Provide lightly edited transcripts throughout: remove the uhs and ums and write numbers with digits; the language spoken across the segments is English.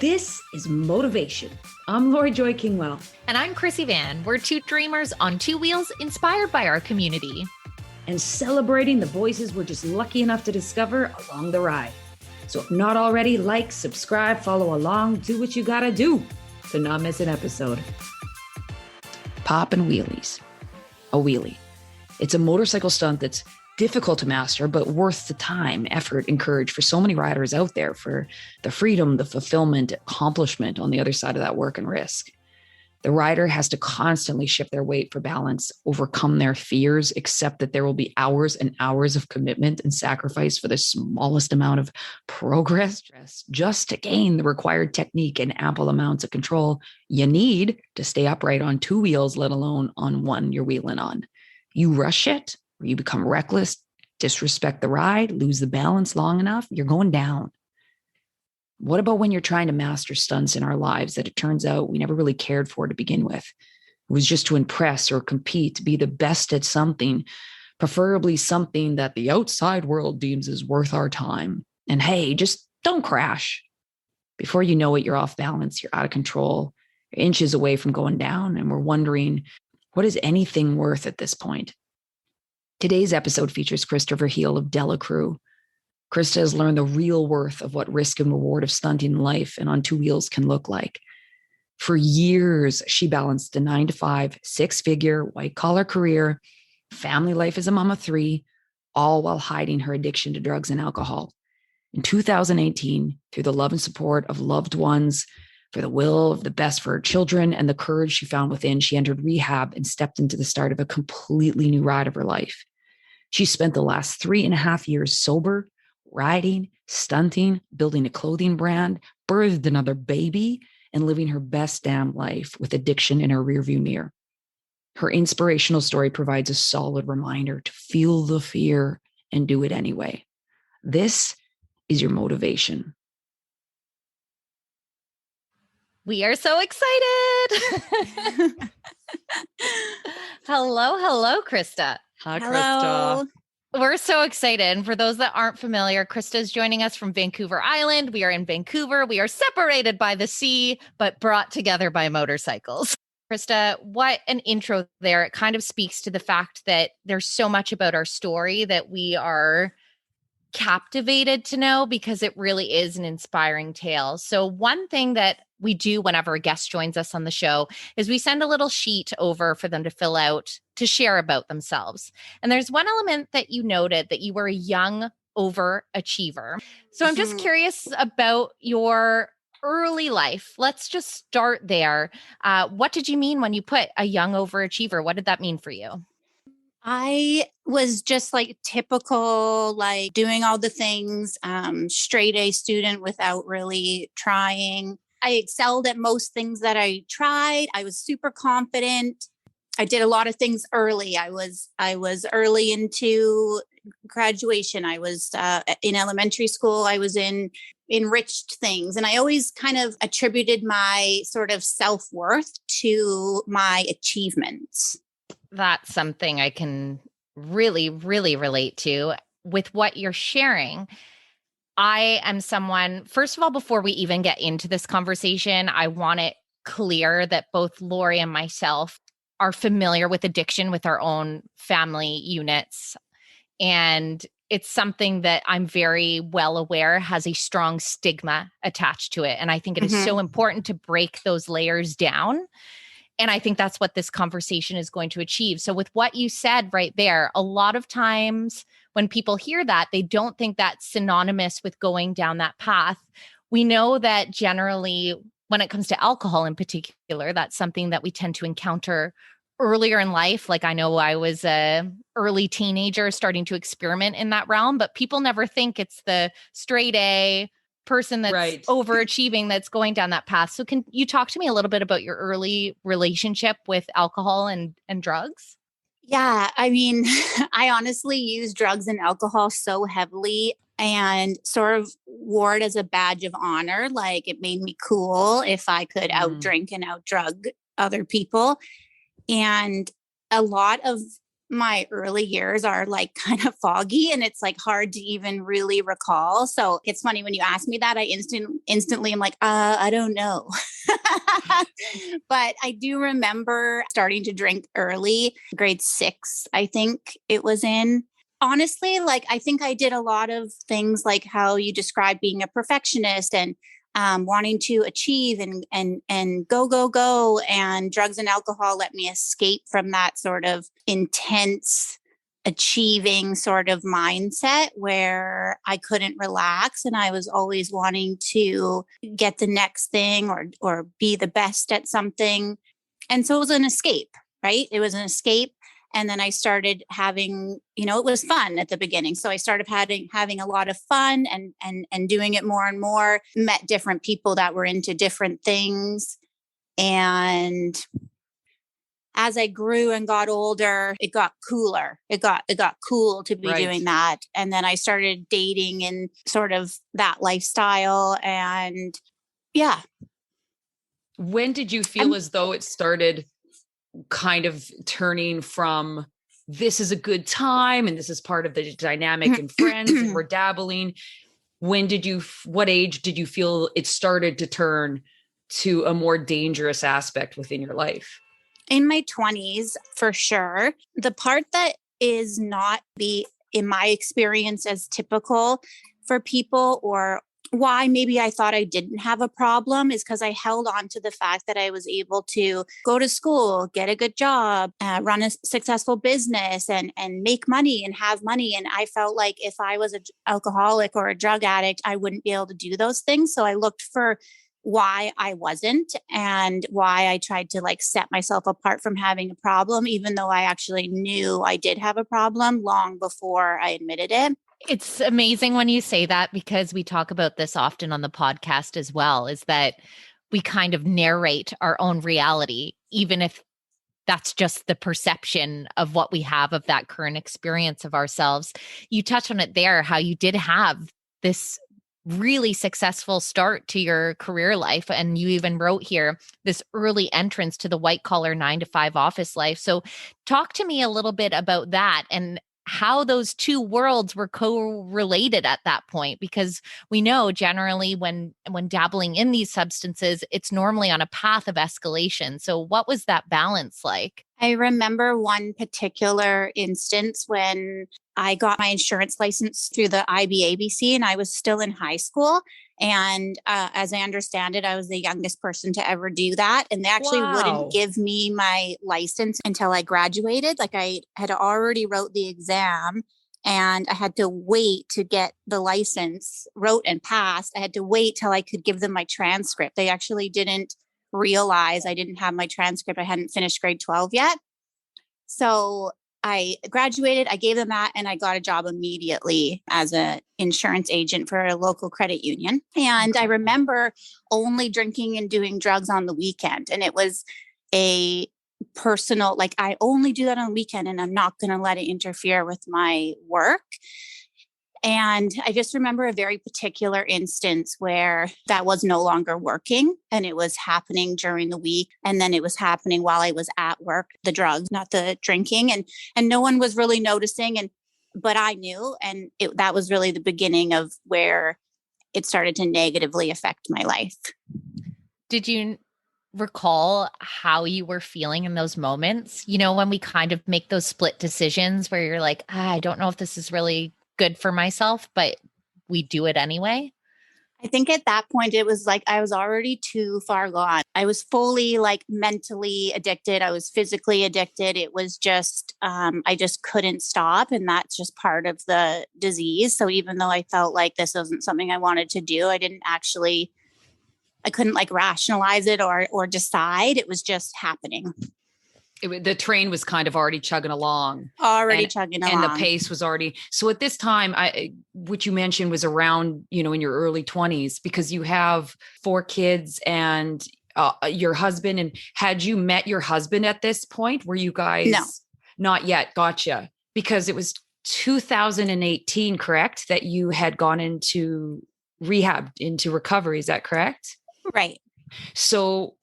This is Motivation. I'm Lori Joy Kingwell. And I'm Chrissy Van. We're two dreamers on two wheels inspired by our community. And celebrating the voices we're just lucky enough to discover along the ride. So if not already, like, subscribe, follow along, do what you gotta do to not miss an episode. Poppin Wheelies. A wheelie. It's a motorcycle stunt that's difficult to master, but worth the time, effort, and courage for so many riders out there for the freedom, the fulfillment, accomplishment on the other side of that work and risk. The rider has to constantly shift their weight for balance, overcome their fears, accept that there will be hours and hours of commitment and sacrifice for the smallest amount of progress just to gain the required technique and ample amounts of control you need to stay upright on two wheels, let alone on one you're wheeling on. You rush it, or you become reckless, disrespect the ride, lose the balance long enough, you're going down. What about when you're trying to master stunts in our lives that it turns out we never really cared for to begin with? It was just to impress or compete, to be the best at something, preferably something that the outside world deems as worth our time. And hey, just don't crash. Before you know it, you're off balance, you're out of control, you're inches away from going down, and we're wondering, what is anything worth at this point? Today's episode features Krista Verheil of Della crew. Krista has learned the real worth of what risk and reward of stunting life and on two wheels can look like. For years, she balanced a 9-to-5, six-figure, white-collar career, family life as a mom of three, all while hiding her addiction to drugs and alcohol. In 2018, through the love and support of loved ones, for the will of the best for her children and the courage she found within, she entered rehab and stepped into the start of a completely new ride of her life. She spent the last 3.5 years sober, riding, stunting, building a clothing brand, birthed another baby, and living her best damn life with addiction in her rearview mirror. Her inspirational story provides a solid reminder to feel the fear and do it anyway. This is your motivation. We are so excited. Hello, Krista. Hi, Hello. Krista. We're so excited. And for those that aren't familiar, Krista is joining us from Vancouver Island. We are in Vancouver. We are separated by the sea, but brought together by motorcycles. Krista, what an intro there. It kind of speaks to the fact that there's so much about our story that we are captivated to know because it really is an inspiring tale. So one thing that we do whenever a guest joins us on the show is we send a little sheet over for them to fill out to share about themselves. And there's one element that you noted, that you were a young overachiever. So I'm just curious about your early life. Let's just start there. What did you mean when you put a young overachiever? What did that mean for you? I was just like typical, like doing all the things, straight A student without really trying. I excelled at most things that I tried. I was super confident. I did a lot of things early. I was early into graduation. I was in elementary school. I was in enriched things. And I always kind of attributed my sort of self-worth to my achievements. That's something I can really, really relate to with what you're sharing. I am someone, first of all, before we even get into this conversation, I want it clear that both Lori and myself are familiar with addiction with our own family units. And it's something that I'm very well aware has a strong stigma attached to it. And I think it is so important to break those layers down. And I think that's what this conversation is going to achieve. So with what you said right there, a lot of times when people hear that, they don't think that's synonymous with going down that path. We know that generally when it comes to alcohol in particular, that's something that we tend to encounter earlier in life. Like I know I was a early teenager starting to experiment in that realm, but people never think it's the straight A person that's overachieving that's going down that path. So can you talk to me a little bit about your early relationship with alcohol and drugs? Yeah, I mean, I honestly used drugs and alcohol so heavily and sort of wore it as a badge of honor. Like it made me cool if I could outdrink and outdrug other people. And a lot of my early years are like kind of foggy and it's like hard to even really recall. So it's funny when you ask me that, I instantly am like, I don't know. But I do remember starting to drink early, grade 6, I think it was in. Honestly, like I think I did a lot of things like how you described being a perfectionist and wanting to achieve and go. And drugs and alcohol let me escape from that sort of intense achieving sort of mindset where I couldn't relax and I was always wanting to get the next thing or be the best at something. And so it was an escape, right? It was an escape. And then I started having, it was fun at the beginning. So I started having a lot of fun and doing it more and more, met different people that were into different things. And as I grew and got older, it got cooler. It got cool to be doing that. And then I started dating in sort of that lifestyle. And yeah. When did you feel as though it started kind of turning from this is a good time and this is part of the dynamic and friends and we're dabbling? What age did you feel it started to turn to a more dangerous aspect within your life? In my 20s, for sure. The part that is not in my experience, as typical for people or why maybe I thought I didn't have a problem is because I held on to the fact that I was able to go to school, get a good job, run a successful business and make money and have money. And I felt like if I was an alcoholic or a drug addict, I wouldn't be able to do those things. So I looked for why I wasn't and why I tried to like set myself apart from having a problem, even though I actually knew I did have a problem long before I admitted it. It's amazing when you say that because we talk about this often on the podcast as well, is that we kind of narrate our own reality, even if that's just the perception of what we have of that current experience of ourselves. You touch on it there, how you did have this really successful start to your career life. And you even wrote here this early entrance to the white collar 9-to-5 office life. So talk to me a little bit about that and how those two worlds were correlated at that point, because we know generally when dabbling in these substances, it's normally on a path of escalation. So what was that balance like? I remember one particular instance when I got my insurance license through the IBABC and I was still in high school. And as I understand it, I was the youngest person to ever do that. And they actually wouldn't give me my license until I graduated. Like I had already wrote the exam and I had to wait to get the license, wrote and passed. I had to wait till I could give them my transcript. They actually didn't realize I didn't have my transcript. I hadn't finished grade 12 yet. So I graduated, I gave them that, and I got a job immediately as an insurance agent for a local credit union. And I remember only drinking and doing drugs on the weekend. And it was a personal, like I only do that on the weekend and I'm not going to let it interfere with my work. And I just remember a very particular instance where that was no longer working and it was happening during the week. And then it was happening while I was at work, the drugs, not the drinking. And no one was really noticing. But I knew, and that was really the beginning of where it started to negatively affect my life. Did you recall how you were feeling in those moments? You know, when we kind of make those split decisions where you're like, I don't know if this is really good for myself, but we do it anyway. I think at that point, it was like I was already too far gone. I was fully like mentally addicted. I was physically addicted. It was just, I just couldn't stop. And that's just part of the disease. So even though I felt like this wasn't something I wanted to do, I couldn't like rationalize it or decide. It was just happening. The train was kind of already chugging along. And the pace was already. So at this time, what you mentioned was around, in your early 20s, because you have 4 kids and your husband. And had you met your husband at this point? Were you guys? No. Not yet. Gotcha. Because it was 2018, correct? That you had gone into rehab, into recovery. Is that correct? Right. So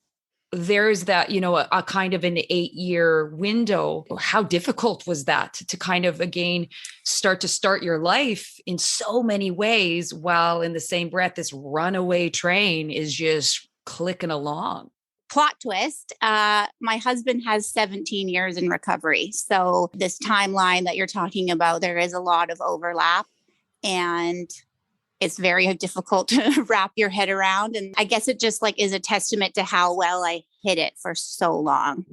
there's that, a kind of an 8-year window. How difficult was that to kind of, again, start your life in so many ways, while in the same breath, this runaway train is just clicking along? Plot twist, my husband has 17 years in recovery. So this timeline that you're talking about, there is a lot of overlap, and it's very difficult to wrap your head around. And I guess it just is a testament to how well I hid it for so long.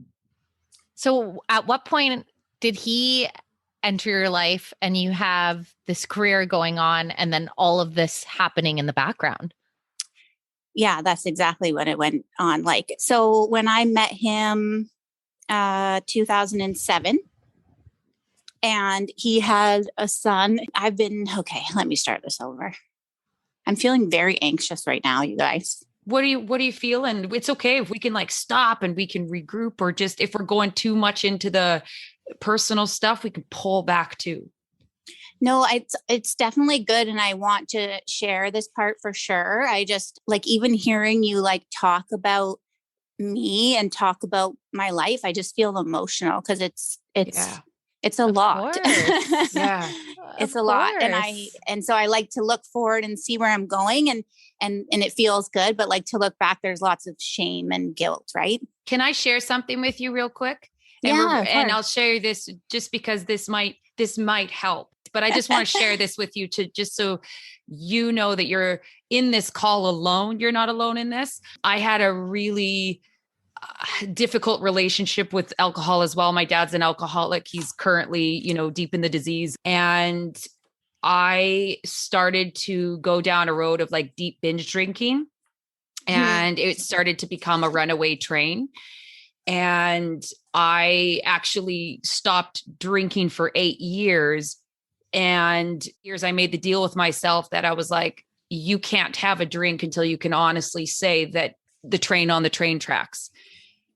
So at what point did he enter your life and you have this career going on and then all of this happening in the background? Yeah, that's exactly what it went on. So when I met him, 2007, and he had a son, okay, let me start this over. I'm feeling very anxious right now, you guys. What do you feel? And it's okay if we can stop and we can regroup, or just if we're going too much into the personal stuff, we can pull back too. No, it's definitely good. And I want to share this part for sure. I just even hearing you talk about me and talk about my life, I just feel emotional because it's a lot. Yeah. It's a lot. And so I like to look forward and see where I'm going, and it feels good, but to look back, there's lots of shame and guilt, right? Can I share something with you real quick? And I'll share this just because this might help. But I just want to share this with you just so you know that you're in this call alone. You're not alone in this. I had a really difficult relationship with alcohol as well. My dad's an alcoholic. He's currently, deep in the disease. And I started to go down a road of deep binge drinking, and it started to become a runaway train. And I actually stopped drinking for 8 years. And I made the deal with myself that I was you can't have a drink until you can honestly say that the train on the train tracks.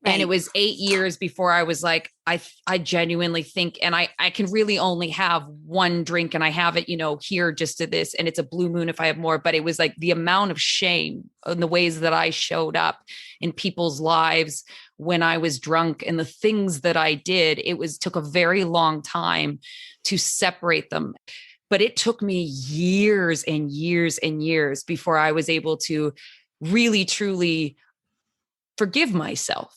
Right. And it was 8 years before I was I genuinely think, and I can really only have one drink, and I have it, here just to this, and it's a blue moon if I have more. But it was the amount of shame and the ways that I showed up in people's lives when I was drunk and the things that I did. Took a very long time to separate them. But it took me years and years and years before I was able to really, truly forgive myself.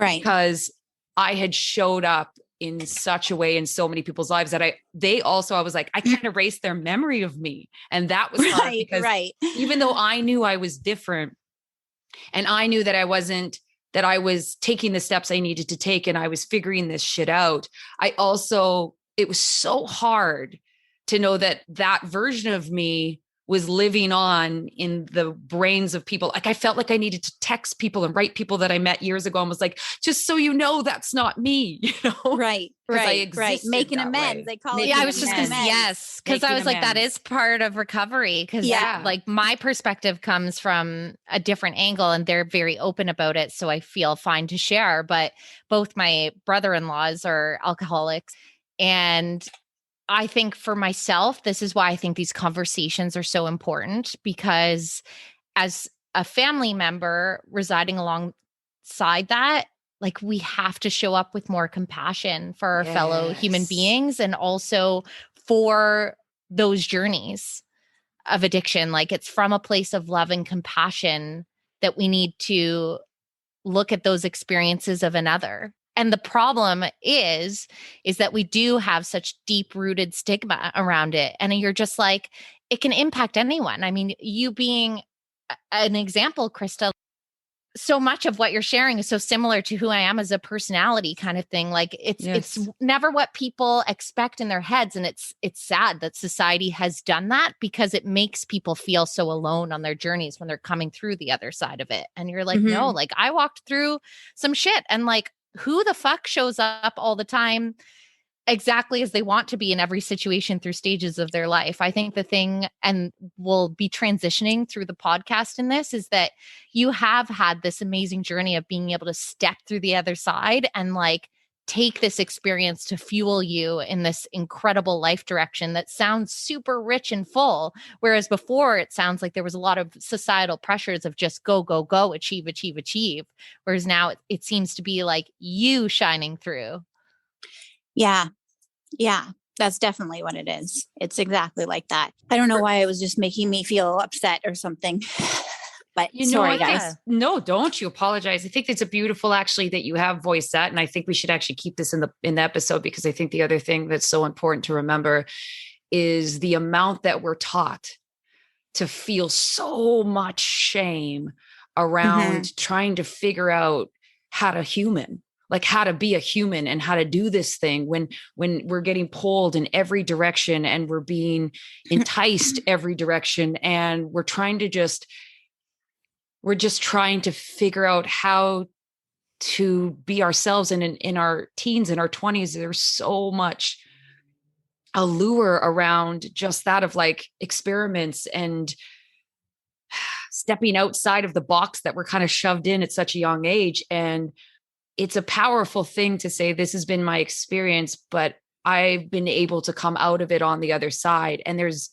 Right. Because I had showed up in such a way in so many people's lives that I was I can't erase their memory of me. And that was hard because even though I knew I was different, and I knew that I was taking the steps I needed to take, and I was figuring this shit out, it was so hard to know that version of me was living on in the brains of people. I felt like I needed to text people and write people that I met years ago and was just so you know, that's not me, Right. Making amends. They call it. Yeah, I was just going to say yes. Cause I was that is part of recovery. Cause my perspective comes from a different angle, and they're very open about it. So I feel fine to share, but both my brother-in-laws are alcoholics, and I think for myself, this is why I think these conversations are so important, because as a family member residing alongside that, we have to show up with more compassion for our fellow human beings, and also for those journeys of addiction. It's from a place of love and compassion that we need to look at those experiences of another. And the problem is that we do have such deep-rooted stigma around it. And you're just it can impact anyone. I mean, you being an example, Krista, so much of what you're sharing is so similar to who I am as a personality kind of thing. It's never what people expect in their heads. And it's sad that society has done that, because it makes people feel so alone on their journeys when they're coming through the other side of it. And you're no, I walked through some shit, and who the fuck shows up all the time exactly as they want to be in every situation through stages of their life? I think the thing, and we'll be transitioning through the podcast in this, is that you have had this amazing journey of being able to step through the other side and take this experience to fuel you in this incredible life direction that sounds super rich and full. Whereas before it sounds like there was a lot of societal pressures of just go, go, go, achieve, achieve, achieve. Whereas now it seems to be like you shining through. Yeah. Yeah. That's definitely what it is. It's exactly like that. I don't know why it was just making me feel upset or something. But sorry, guys. No, don't you apologize. I think it's a beautiful, actually, that you have voiced that. And I think we should actually keep this in the episode, because I think the other thing that's so important to remember is the amount that we're taught to feel so much shame around trying to figure out how to human, like how to be a human and how to do this thing when we're getting pulled in every direction and we're being enticed every direction. And we're just trying to figure out how to be ourselves. And in our teens and our 20s, there's so much allure around just that, of like experiments and stepping outside of the box that we're kind of shoved in at such a young age. And it's a powerful thing to say, this has been my experience, but I've been able to come out of it on the other side. And there's,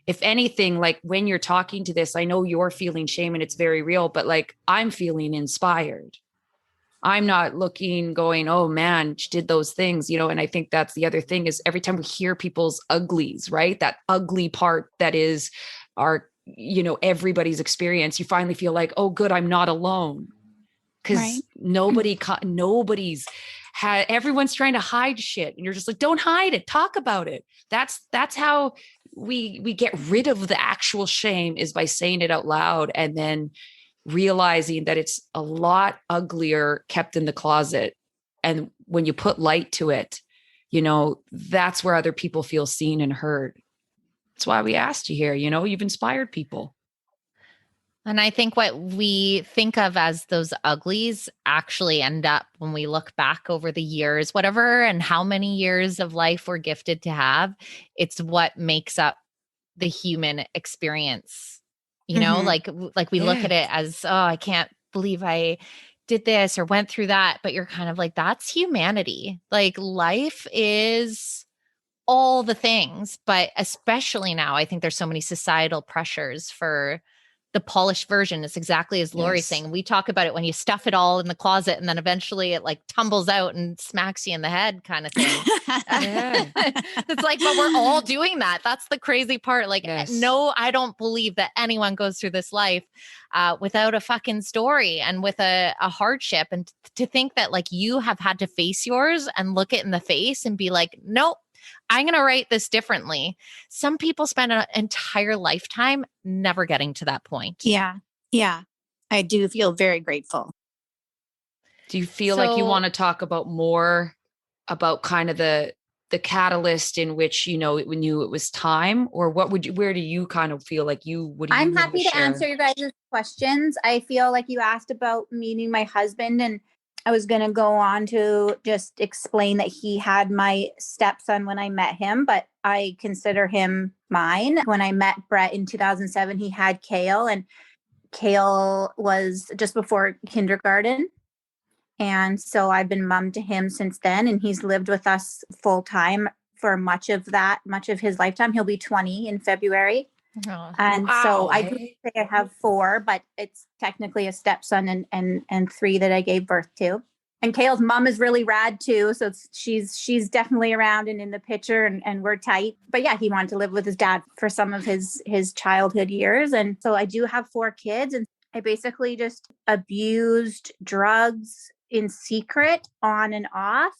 if anything, like when you're talking to this, I know you're feeling shame and it's very real, but like I'm feeling inspired. I'm not looking going, oh man, she did those things, and I think that's the other thing is every time we hear people's uglies, right? That ugly part that is our, everybody's experience, you finally feel like, oh, good, I'm not alone. Because nobody's had, everyone's trying to hide shit. And you're just like, don't hide it. Talk about it. That's how we get rid of the actual shame, is by saying it out loud and then realizing that it's a lot uglier kept in the closet. And when you put light to it, that's where other people feel seen and heard. That's why we asked you here, you've inspired people. And I think what we think of as those uglies actually end up, when we look back over the years, whatever and how many years of life we're gifted to have, it's what makes up the human experience. Like we look at it as, oh, I can't believe I did this or went through that. But you're kind of like, that's humanity. Like life is all the things, but especially now, I think there's so many societal pressures for the polished version. Is exactly as Lori's saying. We talk about it when you stuff it all in the closet and then eventually it like tumbles out and smacks you in the head kind of thing. It's like, but we're all doing that. That's the crazy part. Like, no, I don't believe that anyone goes through this life without a fucking story and with a hardship. And to think that like you have had to face yours and look it in the face and be like, nope, I'm going to write this differently. Some people spend an entire lifetime never getting to that point. Yeah. Yeah. I do feel very grateful. Do you feel like you want to talk about more about kind of the catalyst in which, when it was time, or where do you kind of feel like I'm happy to answer your guys' questions. I feel like you asked about meeting my husband, and I was going to go on to just explain that he had my stepson when I met him, but I consider him mine. When I met Brett in 2007, he had Kale, and Kale was just before kindergarten. And so I've been mom to him since then, and he's lived with us full time for much of his lifetime. He'll be 20 in February. Oh, and wow, so I do say I have 4, but it's technically a stepson and 3 that I gave birth to. And Kale's mom is really rad too. So she's definitely around and in the picture, and we're tight. But yeah, he wanted to live with his dad for some of his childhood years. And so I do have 4 kids, and I basically just abused drugs in secret on and off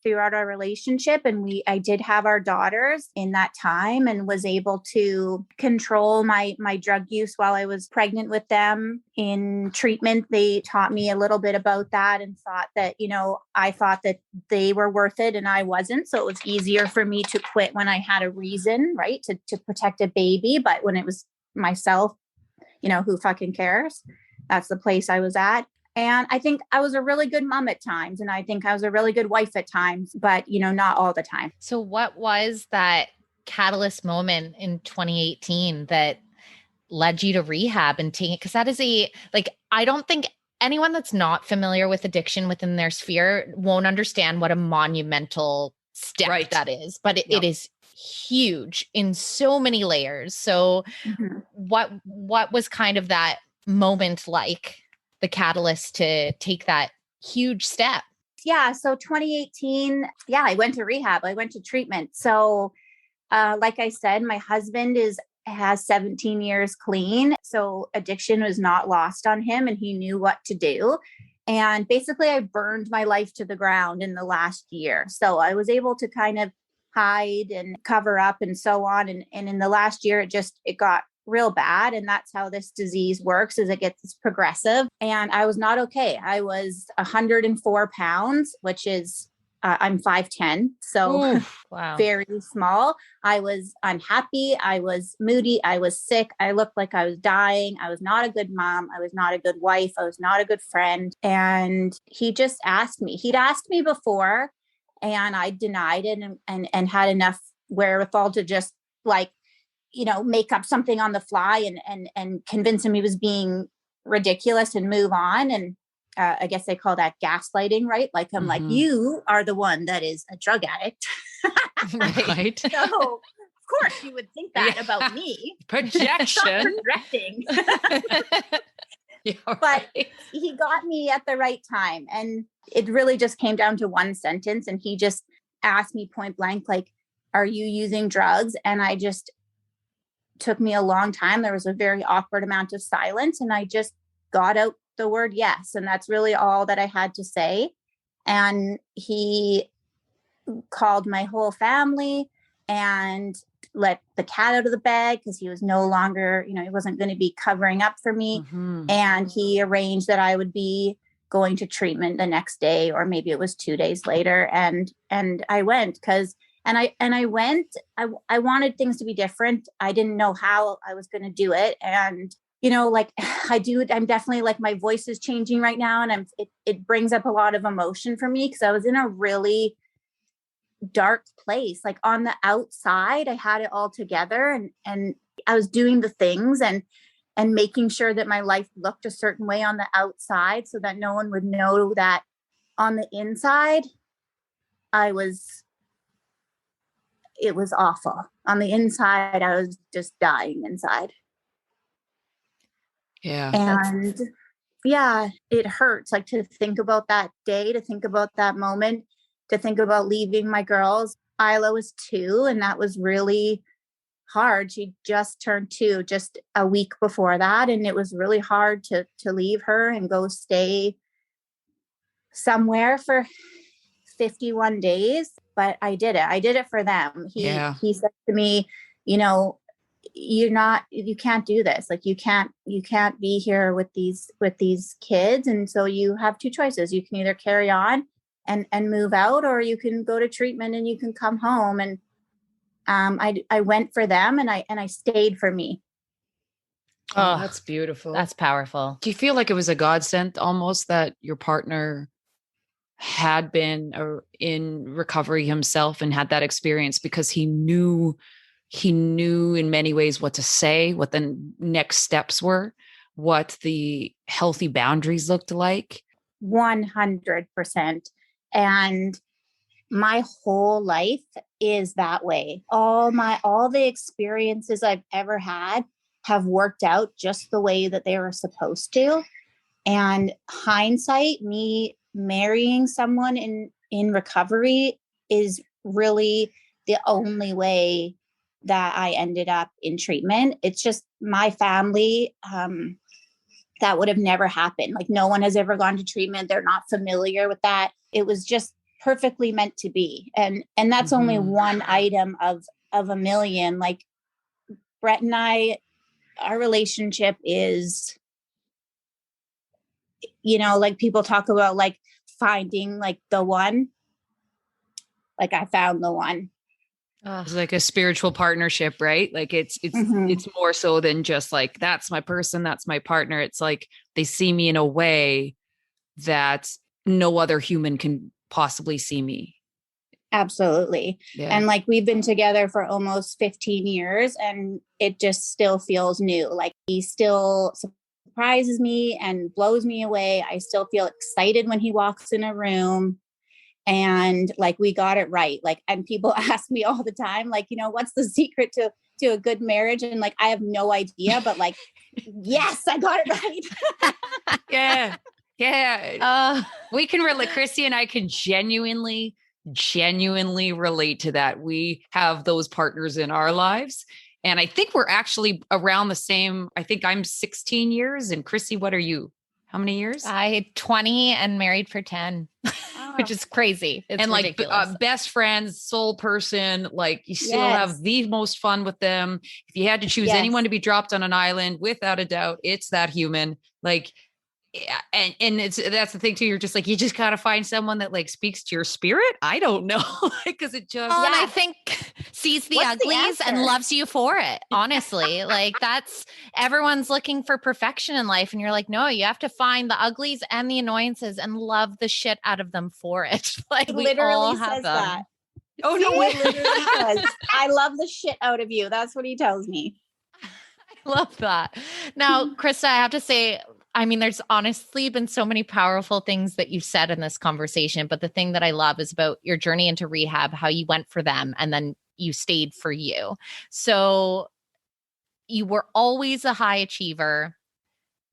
throughout our relationship. And I did have our daughters in that time, and was able to control my drug use while I was pregnant with them. In treatment, they taught me a little bit about that, and thought that, I thought that they were worth it and I wasn't. So it was easier for me to quit when I had a reason, right, to protect a baby. But when it was myself, who fucking cares? That's the place I was at. And I think I was a really good mom at times. And I think I was a really good wife at times, but, not all the time. So what was that catalyst moment in 2018 that led you to rehab and taking, because that is I don't think anyone that's not familiar with addiction within their sphere won't understand what a monumental step that is, but it is huge in so many layers. So what was kind of that moment like, the catalyst to take that huge step? Yeah. So 2018, I went to rehab. I went to treatment. So like I said, my husband has 17 years clean. So addiction was not lost on him and he knew what to do. And basically I burned my life to the ground in the last year. So I was able to kind of hide and cover up and so on. And in the last year, it got real bad. And that's how this disease works, is it's progressive. And I was not okay. I was 104 pounds, which is, I'm 5'10". So Oof, wow. Very small. I was unhappy. I was moody. I was sick. I looked like I was dying. I was not a good mom. I was not a good wife. I was not a good friend. And he just asked me. He'd asked me before and I denied it and had enough wherewithal to just make up something on the fly and convince him he was being ridiculous and move on. And I guess they call that gaslighting, right? Like, I'm like, you are the one that is a drug addict. Right. So, of course, you would think that about me. Projection. Projecting. But But he got me at the right time. And it really just came down to one sentence. And he just asked me point blank, like, are you using drugs? And I just took me a long time. There was a very awkward amount of silence. And I just got out the word yes. And that's really all that I had to say. And he called my whole family and let the cat out of the bag because he was no longer, he wasn't going to be covering up for me. And he arranged that I would be going to treatment the next day, or maybe it was 2 days later. And I went I went, I wanted things to be different. I didn't know how I was going to do it. And I'm definitely like, my voice is changing right now. And it brings up a lot of emotion for me because I was in a really dark place. Like, on the outside, I had it all together and I was doing the things and making sure that my life looked a certain way on the outside so that no one would know that on the inside, it was awful. On the inside, I was just dying inside. yeah. And it hurts, like, to think about that day, to think about that moment, to think about leaving my girls. Isla was 2, and that was really hard. She just turned 2 just a week before that. And it was really hard to leave her and go stay somewhere for 51 days. But I did it. I did it for them. He said to me, you can't do this. Like, you can't be here with these kids. And so you have 2 choices. You can either carry on and move out, or you can go to treatment and you can come home. And I went for them and I stayed for me. Oh, that's beautiful. That's powerful. Do you feel like it was a godsend almost that your partner had been in recovery himself and had that experience, because he knew in many ways what to say, what the next steps were, what the healthy boundaries looked like? 100%. And my whole life is that way. All the experiences I've ever had have worked out just the way that they were supposed to. And hindsight, me marrying someone in recovery is really the only way that I ended up in treatment. It's just my family, that would have never happened. Like, no one has ever gone to treatment. They're not familiar with that. It was just perfectly meant to be. And that's only one item of a million. Like, Brett and I, our relationship is, like, people talk about like finding like the one. Like, I found the one. It's like a spiritual partnership, right? Like, it's more so than just like, that's my person, that's my partner. It's like they see me in a way that no other human can possibly see me. Absolutely. Yeah. And like, we've been together for almost 15 years and it just still feels new. Like, he still surprises me and blows me away. I still feel excited when he walks in a room. And like, we got it right. Like, and people ask me all the time, like, what's the secret to a good marriage? And like, I have no idea, but like, yes, I got it right. Yeah. Yeah. We can relate. Christy and I can genuinely relate to that. We have those partners in our lives. And I think we're actually around the same. I think I'm 16 years. And Christy, what are you? How many years? I 20 and married for 10, which is crazy. It's and ridiculous. Like best friends, soul person, like you still have the most fun with them. If you had to choose anyone to be dropped on an island, without a doubt, it's that human. Like, yeah, and that's the thing too. You're just like, you just gotta find someone that like speaks to your spirit. I don't know, because it just. And I think sees the uglies and loves you for it. Honestly, like that's everyone's looking for perfection in life, and you're like, no, you have to find the uglies and the annoyances and love the shit out of them for it. Like we all have them. That. Oh no, he literally says, I love the shit out of you. That's what he tells me. I love that. Now, Krista, I have to say, I mean, there's honestly been so many powerful things that you've said in this conversation, but the thing that I love is about your journey into rehab, how you went for them and then you stayed for you. So you were always a high achiever,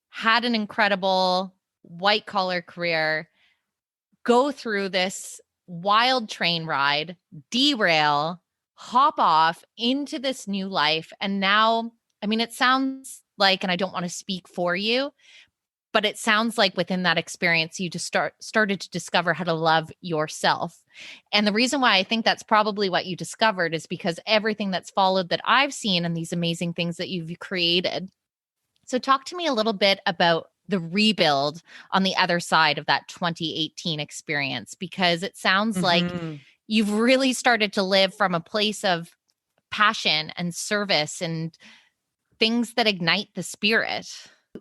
had an incredible white collar career, go through this wild train ride, derail, hop off into this new life. And now, I mean, it sounds like, and I don't want to speak for you, but it sounds like within that experience, you just started to discover how to love yourself. And the reason why I think that's probably what you discovered is because everything that's followed that I've seen and these amazing things that you've created. So talk to me a little bit about the rebuild on the other side of that 2018 experience, because it sounds like you've really started to live from a place of passion and service and things that ignite the spirit.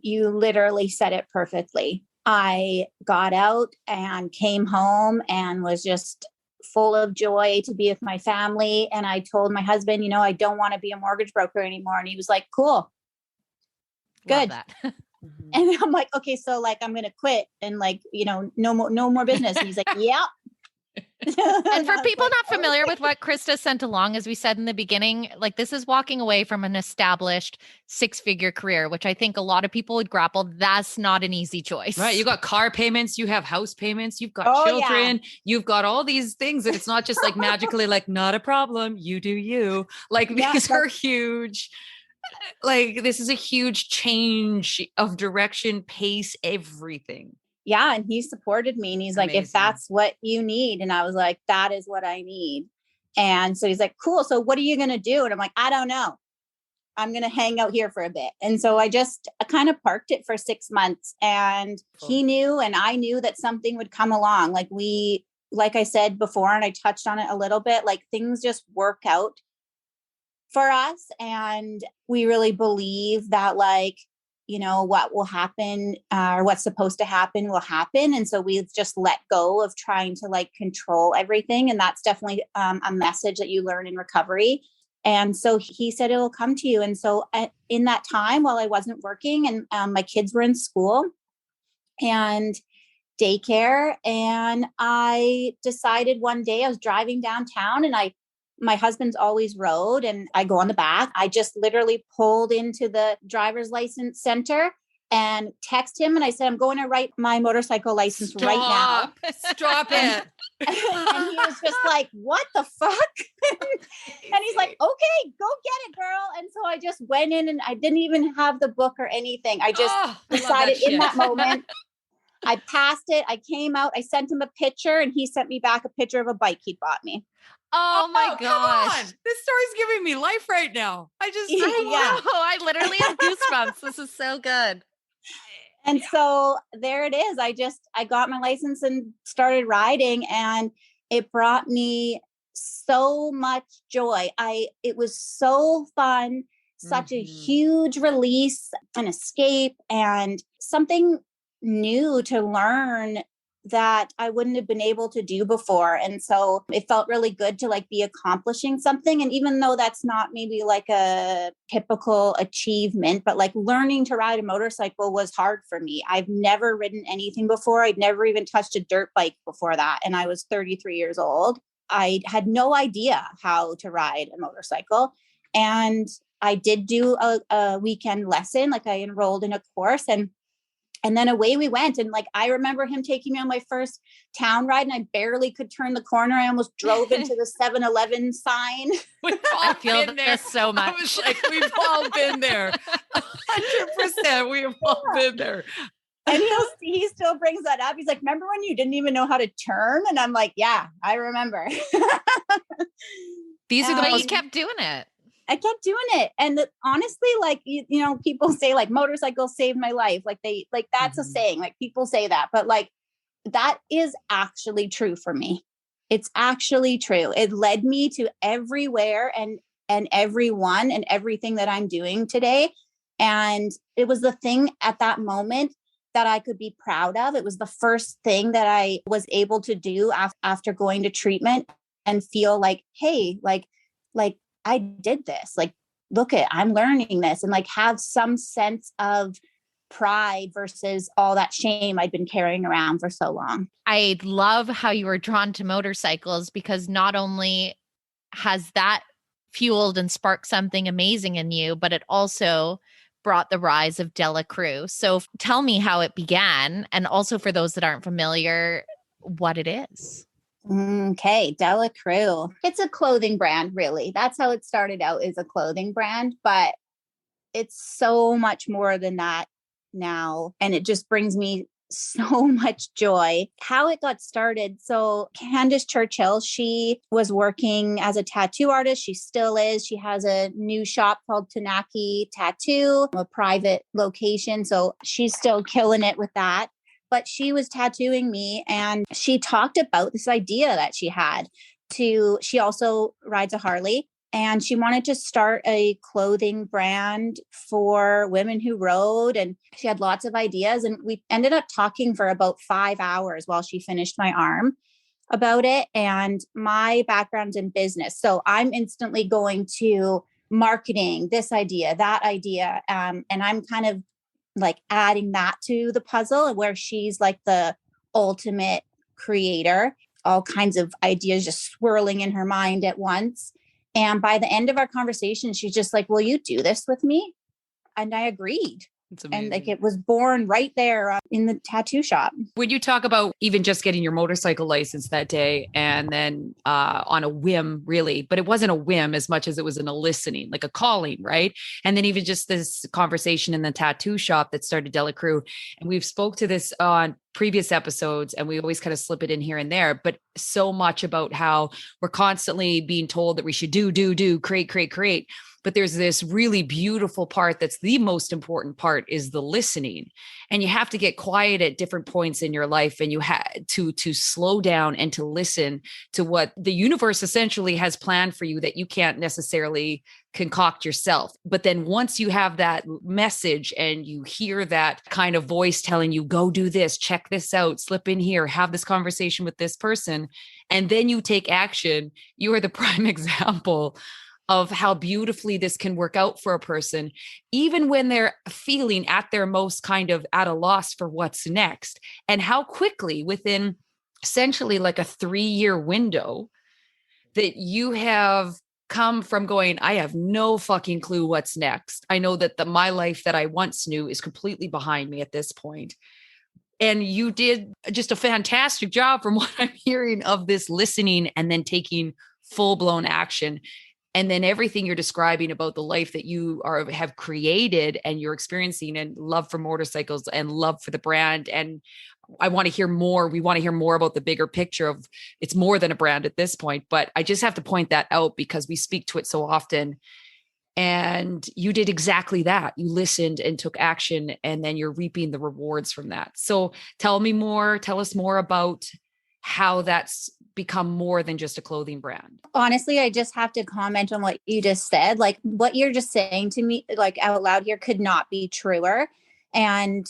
You literally said it perfectly. I got out and came home and was just full of joy to be with my family. And I told my husband, I don't want to be a mortgage broker anymore. And he was like, cool. Good. Love that. And I'm like, okay, so like, I'm going to quit and like, no more business. And he's like, yeah. And for people not familiar with what Krista sent along, as we said in the beginning, like this is walking away from an established 6-figure career, which I think a lot of people would grapple. That's not an easy choice. Right. You got car payments, you have house payments, you've got children, you've got all these things. And it's not just like magically like, not a problem. You do you. Like these are huge. Like this is a huge change of direction, pace, everything. Yeah. And he supported me and he's like, if that's what you need. And I was like, that is what I need. And so he's like, cool. So what are you going to do? And I'm like, I don't know. I'm going to hang out here for a bit. And so I kind of parked it for 6 months and he knew, and I knew that something would come along. Like I said before, and I touched on it a little bit, like things just work out for us. And we really believe that like, what will happen or what's supposed to happen will happen. And so we've just let go of trying to like control everything. And that's definitely a message that you learn in recovery. And so he said, it will come to you. And so in that time while I wasn't working and my kids were in school and daycare, and I decided one day I was driving downtown and my husband's always rode and I go on the back. I just literally pulled into the driver's license center and text him. And I said, I'm going to write my motorcycle license right now. Stop it. And he was just like, what the fuck? And he's like, okay, go get it, girl. And so I just went in and I didn't even have the book or anything. I just decided in that moment, I passed it. I came out, I sent him a picture and he sent me back a picture of a bike he bought me. Oh my gosh. This story's giving me life right now. I literally have goosebumps. This is so good. And so there it is. I got my license and started riding and it brought me so much joy. It was so fun, such a huge release, an escape, and something new to learn that I wouldn't have been able to do before. And so it felt really good to like be accomplishing something. And even though that's not maybe like a typical achievement, but like learning to ride a motorcycle was hard for me. I've never ridden anything before. I'd never even touched a dirt bike before that. And I was 33 years old. I had no idea how to ride a motorcycle. And I did do a weekend lesson. Like I enrolled in a course and then away we went. And like, I remember him taking me on my first town ride and I barely could turn the corner. I almost drove into the 7-Eleven sign. I feel this so much. I was like, we've all been there. 100%. We've all been there. And he still brings that up. He's like, remember when you didn't even know how to turn? And I'm like, yeah, I remember. These are the most kept doing it. I kept doing it. And honestly, like, you know, people say like motorcycles saved my life. Like that's a saying, like people say that, but like, that is actually true for me. It's actually true. It led me to everywhere and everyone and everything that I'm doing today. And it was the thing at that moment that I could be proud of. It was the first thing that I was able to do after going to treatment and feel like, hey, like I did this, like, look I'm learning this, and like have some sense of pride versus all that shame I'd been carrying around for so long. I love how you were drawn to motorcycles because not only has that fueled and sparked something amazing in you, but it also brought the rise of Della Crew. So tell me how it began. And also for those that aren't familiar, what it is. Okay, Della Crew. It's a clothing brand, really. That's how it started out, is a clothing brand, but it's so much more than that now. And it just brings me so much joy. How it got started. So Candace Churchill, she was working as a tattoo artist. She still is. She has a new shop called Tanaki Tattoo, a private location. So she's still killing it with that. But she was tattooing me and she talked about this idea that she had she also rides a Harley and she wanted to start a clothing brand for women who rode. And she had lots of ideas. And we ended up talking for about 5 hours while she finished my arm about it. And my background's in business. So I'm instantly going to marketing, this idea, that idea. And I'm kind of like adding that to the puzzle where she's like the ultimate creator, all kinds of ideas just swirling in her mind at once. And by the end of our conversation, she's just like, will you do this with me? And I agreed. And like it was born right there in the tattoo shop. When you talk about even just getting your motorcycle license that day and then on a whim, really, but it wasn't a whim as much as it was in a listening, like a calling, right? And then even just this conversation in the tattoo shop that started Della Crew. And we've spoke to this on previous episodes and we always kind of slip it in here and there, but so much about how we're constantly being told that we should do, create. But there's this really beautiful part that's the most important part is the listening. And you have to get quiet at different points in your life and you had to slow down and to listen to what the universe essentially has planned for you that you can't necessarily concoct yourself. But then once you have that message and you hear that kind of voice telling you, go do this, check this out, slip in here, have this conversation with this person, and then you take action, you are the prime example of how beautifully this can work out for a person, even when they're feeling at their most kind of at a loss for what's next, and how quickly within essentially like a 3-year window that you have come from going, I have no fucking clue what's next. I know that my life that I once knew is completely behind me at this point. And you did just a fantastic job from what I'm hearing of this listening and then taking full-blown action. And then everything you're describing about the life that you have created and you're experiencing and love for motorcycles and love for the brand. And I want to hear more. We want to hear more about the bigger picture of it's more than a brand at this point. But I just have to point that out because we speak to it so often. And you did exactly that. You listened and took action, and then you're reaping the rewards from that. So tell us more about how that's become more than just a clothing brand. Honestly, I just have to comment on what you just said. Like what you're just saying to me, like out loud here, could not be truer. And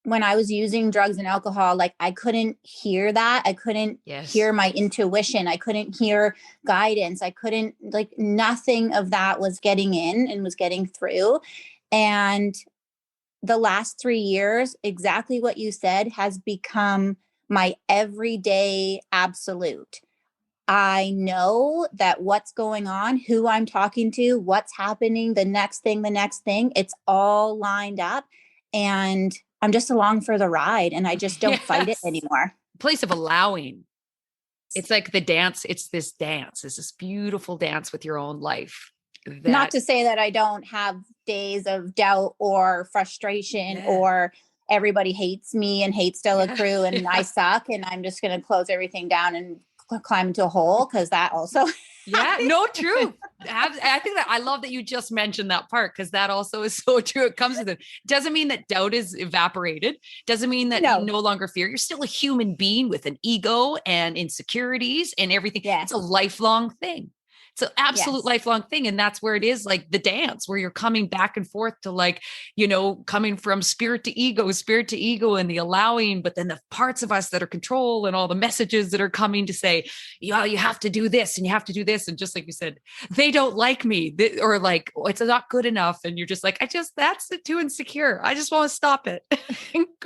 when I was using drugs and alcohol, like I couldn't hear that. I couldn't hear my intuition. I couldn't hear guidance. I couldn't, like, nothing of that was getting in and was getting through. And the last 3 years, exactly what you said, has become my everyday absolute. I know that what's going on, who I'm talking to, what's happening, the next thing, it's all lined up. And I'm just along for the ride, and I just don't fight it anymore. Place of allowing. It's like the dance. It's this dance. It's this beautiful dance with your own life. Not to say that I don't have days of doubt or frustration or everybody hates me and hates Della Crew and I suck and I'm just going to close everything down and climb into a hole, because that also no, true. I think that I love that you just mentioned that part, because that also is so true. It comes with it. Doesn't mean that doubt is evaporated. Doesn't mean that you no longer fear. You're still a human being with an ego and insecurities and everything. It's a lifelong thing. It's an absolute lifelong thing. And that's where it is, like the dance, where you're coming back and forth to, like, you know, coming from spirit to ego and the allowing, but then the parts of us that are control and all the messages that are coming to say, yeah, you have to do this and you have to do this. And just like you said, they don't like me, or like, oh, it's not good enough. And you're just like, that's too insecure. I just want to stop it.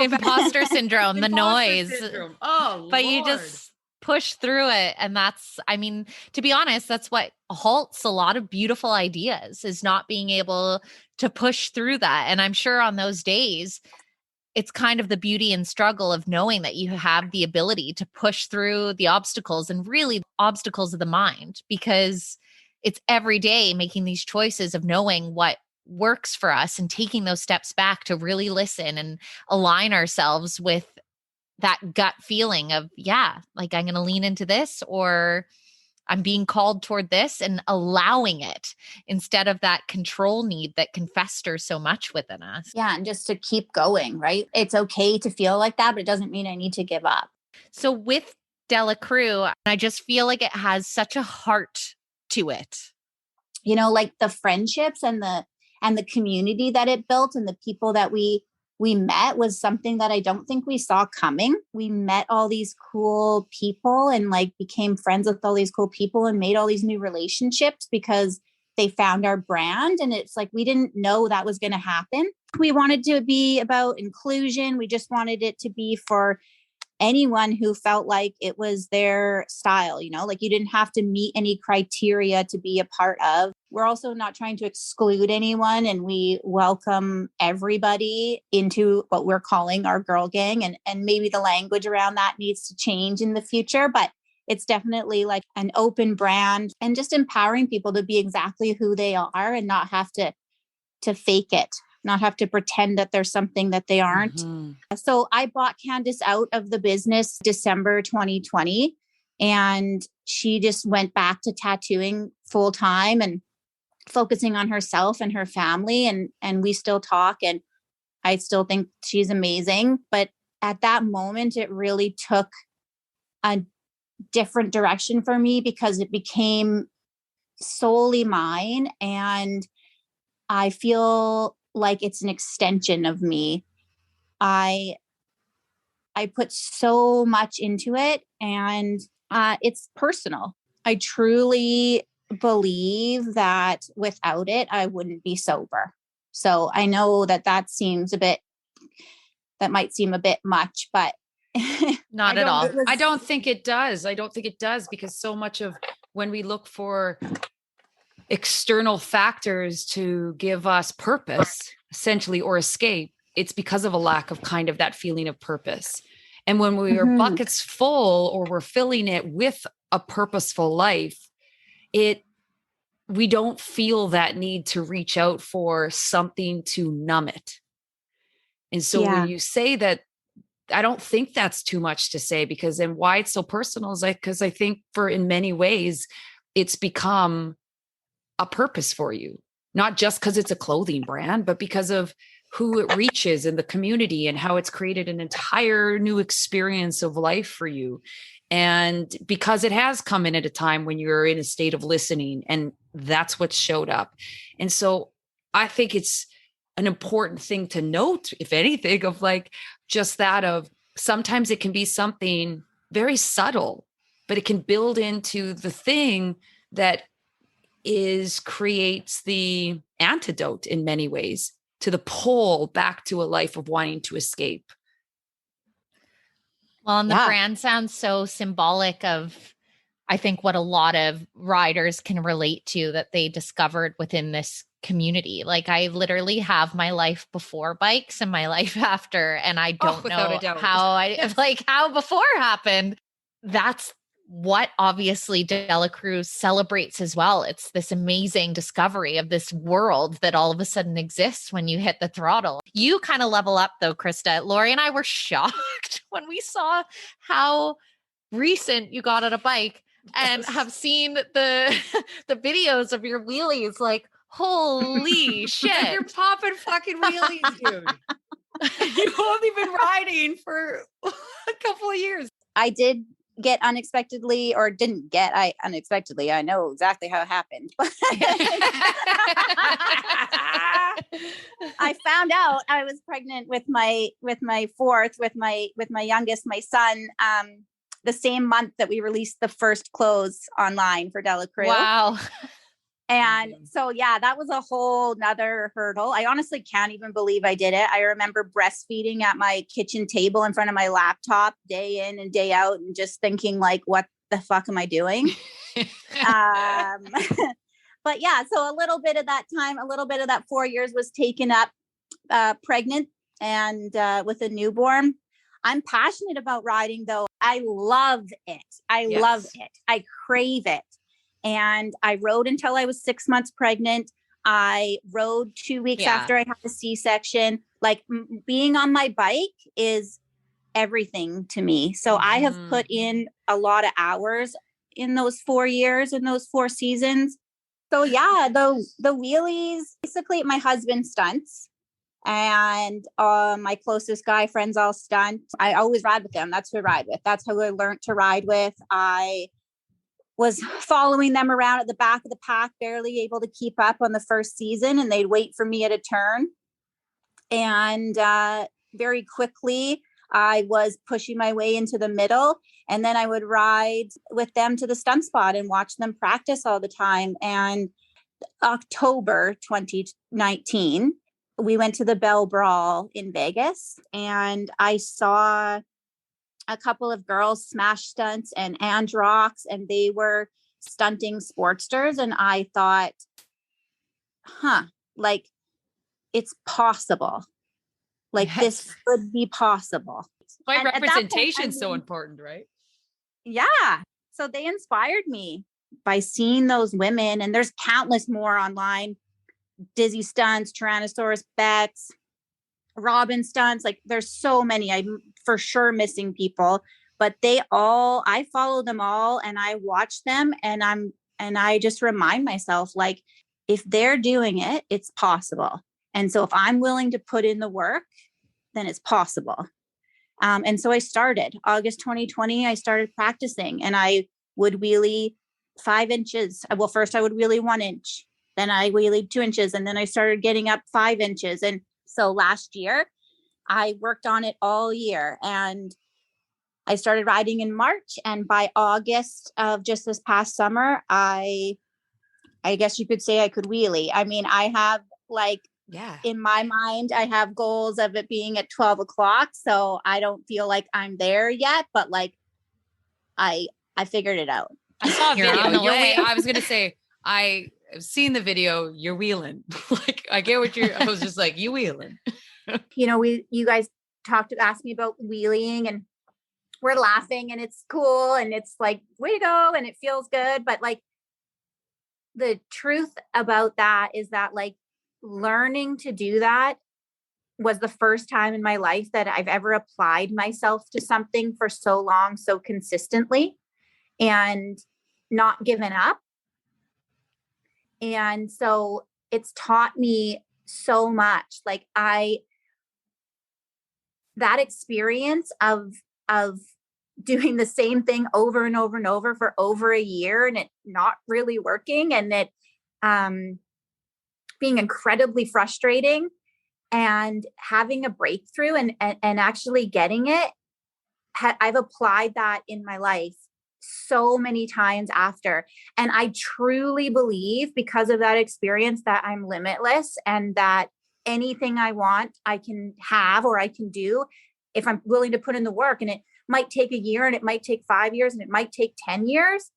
Imposter syndrome, the noise. Oh, but Lord. You just push through it. And that's, I mean, to be honest, that's what halts a lot of beautiful ideas, is not being able to push through that. And I'm sure on those days, it's kind of the beauty and struggle of knowing that you have the ability to push through the obstacles, and really obstacles of the mind, because it's every day making these choices of knowing what works for us and taking those steps back to really listen and align ourselves with that gut feeling of, like I'm going to lean into this, or I'm being called toward this, and allowing it instead of that control need that can fester so much within us. Yeah. And just to keep going, right? It's okay to feel like that, but it doesn't mean I need to give up. So with Della Crew, I just feel like it has such a heart to it. You know, like the friendships and the community that it built, and the people that we met was something that I don't think we saw coming. We met all these cool people and like became friends with all these cool people and made all these new relationships because they found our brand. And it's like, we didn't know that was going to happen. We wanted to be about inclusion. We just wanted it to be for anyone who felt like it was their style, you know, like you didn't have to meet any criteria to be a part of. We're also not trying to exclude anyone, and we welcome everybody into what we're calling our girl gang. And maybe the language around that needs to change in the future, but it's definitely like an open brand and just empowering people to be exactly who they are and not have to fake it. Not have to pretend that there's something that they aren't. Mm-hmm. So I bought Candace out of the business December 2020, and she just went back to tattooing full time and focusing on herself and her family. And we still talk, and I still think she's amazing. But at that moment, it really took a different direction for me because it became solely mine. And I feel like it's an extension of me. I put so much into it, and it's personal. I truly believe that without it, I wouldn't be sober. So I know that might seem a bit much, but not at all. I don't think it does. Because so much of when we look for external factors to give us purpose, essentially, or escape, it's because of a lack of kind of that feeling of purpose. And when we are buckets full, or we're filling it with a purposeful life, we don't feel that need to reach out for something to numb it. And so when you say that, I don't think that's too much to say, because then why it's so personal is because I think in many ways it's become a purpose for you, not just because it's a clothing brand, but because of who it reaches in the community and how it's created an entire new experience of life for you. And because it has come in at a time when you're in a state of listening, and that's what showed up. And so I think it's an important thing to note, if anything, of like just that of sometimes it can be something very subtle, but it can build into the thing that creates the antidote in many ways to the pull back to a life of wanting to escape. Well, and the brand sounds so symbolic of, I think, what a lot of riders can relate to that they discovered within this community. Like, I literally have my life before bikes and my life after, and I don't know how before happened. That's what obviously Della Cruz celebrates as well. It's this amazing discovery of this world that all of a sudden exists when you hit the throttle. You kind of level up though, Krista. Lori and I were shocked when we saw how recent you got on a bike and have seen the videos of your wheelies. Like, holy shit. You're popping fucking wheelies, dude. You've only been riding for a couple of years. I did get unexpectedly, or didn't get unexpectedly. I know exactly how it happened. I found out I was pregnant with my youngest, my son, the same month that we released the first clothes online for Della Cruz. Wow. And so, yeah, that was a whole nother hurdle. I honestly can't even believe I did it. I remember breastfeeding at my kitchen table in front of my laptop day in and day out and just thinking like, what the fuck am I doing? But yeah, so a little bit of that time, a little bit of that 4 years was taken up pregnant and with a newborn. I'm passionate about riding though. I love it. I love it. I crave it. And I rode until I was 6 months pregnant. I rode 2 weeks after I had a C-section. Like being on my bike is everything to me. So I have put in a lot of hours in those 4 years, in those 4 seasons. So yeah, the wheelies, basically my husband stunts and my closest guy friends all stunt. I always ride with them. That's who I ride with. That's who I learned to ride with. I was following them around at the back of the pack, barely able to keep up on the first season, and they'd wait for me at a turn. And very quickly, I was pushing my way into the middle, and then I would ride with them to the stunt spot and watch them practice all the time. And October 2019, we went to the Bell Brawl in Vegas, and I saw a couple of girls smash stunts and rocks, and they were stunting Sportsters. And I thought, like it's possible. Like this could be possible. Why representation is so important, right? Yeah. So they inspired me by seeing those women, and there's countless more online. Dizzy stunts, Tyrannosaurus Bex, Robin stunts. Like there's so many. I'm for sure missing people, but I follow them all and I watch them, and I just remind myself, like, if they're doing it, it's possible. And so if I'm willing to put in the work, then it's possible. And so I started August 2020, I started practicing, and I would wheelie 5 inches. Well, first I would wheelie 1 inch, then I wheelied 2 inches, and then I started getting up 5 inches. And so last year I worked on it all year, and I started riding in March. And by August of just this past summer, I guess you could say I could wheelie. I mean, I have in my mind, I have goals of it being at 12 o'clock. So I don't feel like I'm there yet, but like I figured it out. I saw a video. I was going to say, I've seen the video. You're wheeling. Like, I get what I was just like, you wheeling. You know, you guys asked me about wheeling, and we're laughing, and it's cool, and it's like, way to go, and it feels good. But like the truth about that is that like learning to do that was the first time in my life that I've ever applied myself to something for so long, so consistently, and not given up. And so it's taught me so much. Like that experience of doing the same thing over and over and over for over a year, and it not really working, and it being incredibly frustrating, and having a breakthrough and actually getting it, I've applied that in my life so many times after. And I truly believe, because of that experience, that I'm limitless and that anything I want, I can have or I can do if I'm willing to put in the work. And it might take a year, and it might take 5 years, and it might take 10 years.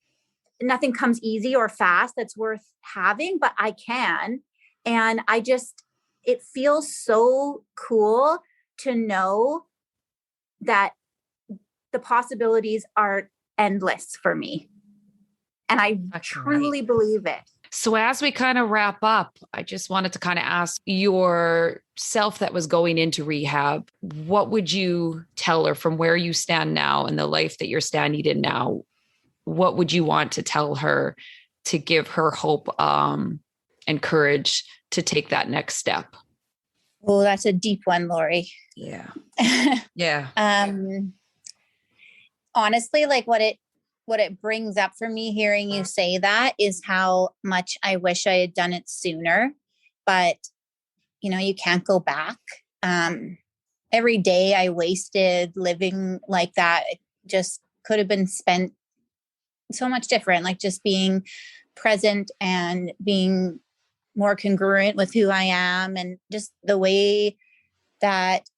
Nothing comes easy or fast that's worth having, but I can. And it feels so cool to know that the possibilities are endless for me. And I truly believe it. So as we kind of wrap up, I just wanted to kind of ask yourself that was going into rehab, what would you tell her from where you stand now and the life that you're standing in now? What would you want to tell her to give her hope and courage to take that next step? Oh, that's a deep one, Lori. Yeah. Yeah. Honestly, like what it brings up for me hearing you say that is how much I wish I had done it sooner, but you can't go back. Every day I wasted living like that, it just could have been spent so much different, like just being present and being more congruent with who I am and just the way that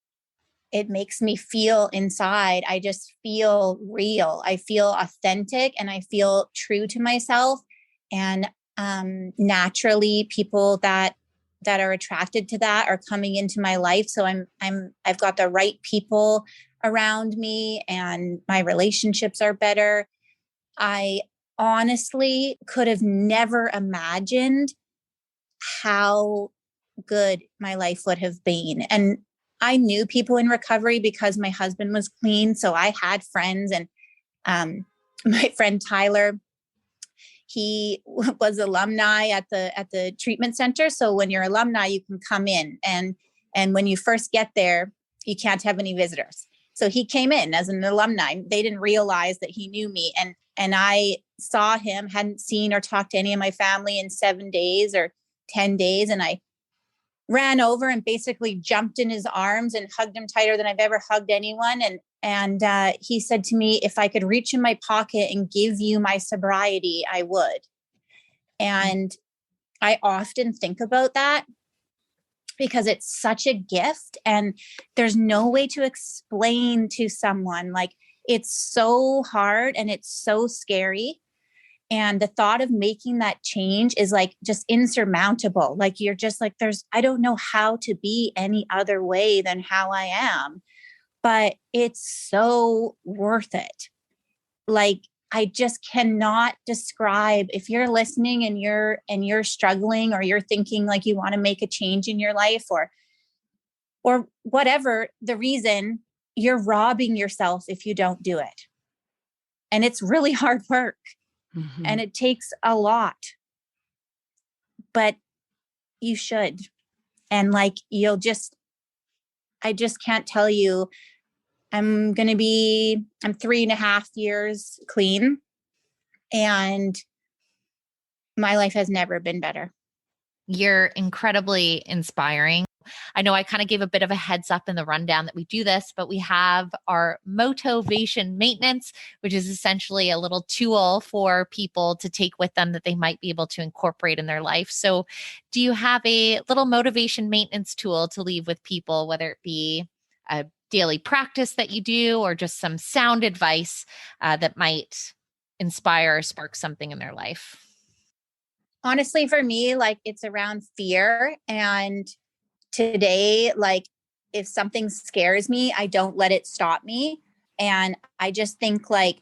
it makes me feel inside. I just feel real. I feel authentic and I feel true to myself. And naturally, people that are attracted to that are coming into my life. So I've got the right people around me, and my relationships are better. I honestly could have never imagined how good my life would have been. And I knew people in recovery because my husband was clean. So I had friends, and my friend Tyler, he was alumni at the treatment center. So when you're alumni, you can come in, and when you first get there, you can't have any visitors. So he came in as an alumni. They didn't realize that he knew me. And I saw him, hadn't seen or talked to any of my family in 7 days or 10 days. And I ran over and basically jumped in his arms and hugged him tighter than I've ever hugged anyone. And he said to me, if I could reach in my pocket and give you my sobriety, I would. And I often think about that because it's such a gift, and there's no way to explain to someone. Like, it's so hard and it's so scary. And the thought of making that change is like just insurmountable. Like, you're just like, I don't know how to be any other way than how I am, but it's so worth it. Like, I just cannot describe. If you're listening and you're struggling, or you're thinking like you want to make a change in your life, or whatever the reason, you're robbing yourself if you don't do it. And it's really hard work. Mm-hmm. And it takes a lot, but you should. And like, I just can't tell you, I'm 3.5 years clean, and my life has never been better. You're incredibly inspiring. I know I kind of gave a bit of a heads up in the rundown that we do this, but we have our motivation maintenance, which is essentially a little tool for people to take with them that they might be able to incorporate in their life. So do you have a little motivation maintenance tool to leave with people, whether it be a daily practice that you do or just some sound advice that might inspire or spark something in their life? Honestly, for me, like, it's around fear. And today, like, if something scares me, I don't let it stop me. And I just think like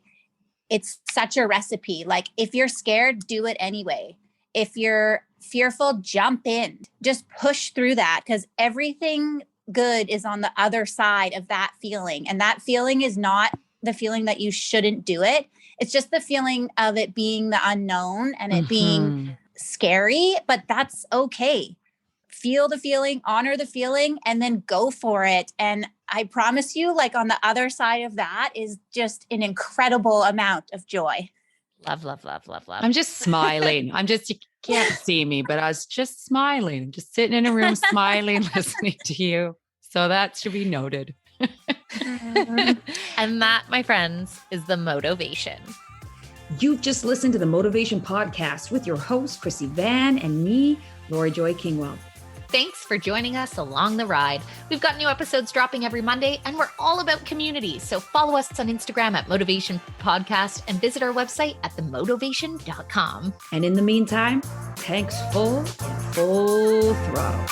it's such a recipe. Like, if you're scared, do it anyway. If you're fearful, jump in, just push through that, because everything good is on the other side of that feeling. And that feeling is not the feeling that you shouldn't do it. It's just the feeling of it being the unknown and it being scary, but that's okay. Feel the feeling, honor the feeling, and then go for it. And I promise you, like, on the other side of that is just an incredible amount of joy. Love, love, love, love, love. I'm just smiling. can't see me, but I was just smiling, just sitting in a room smiling, listening to you. So that should be noted. And that, my friends, is the motivation. You've just listened to the Motivation Podcast with your host, Chrissy Van, and me, Lori Joy Kingwell. Thanks for joining us along the ride. We've got new episodes dropping every Monday, and we're all about community. So follow us on Instagram at Motivation Podcast and visit our website at themotivation.com. And in the meantime, tanks full and full throttle.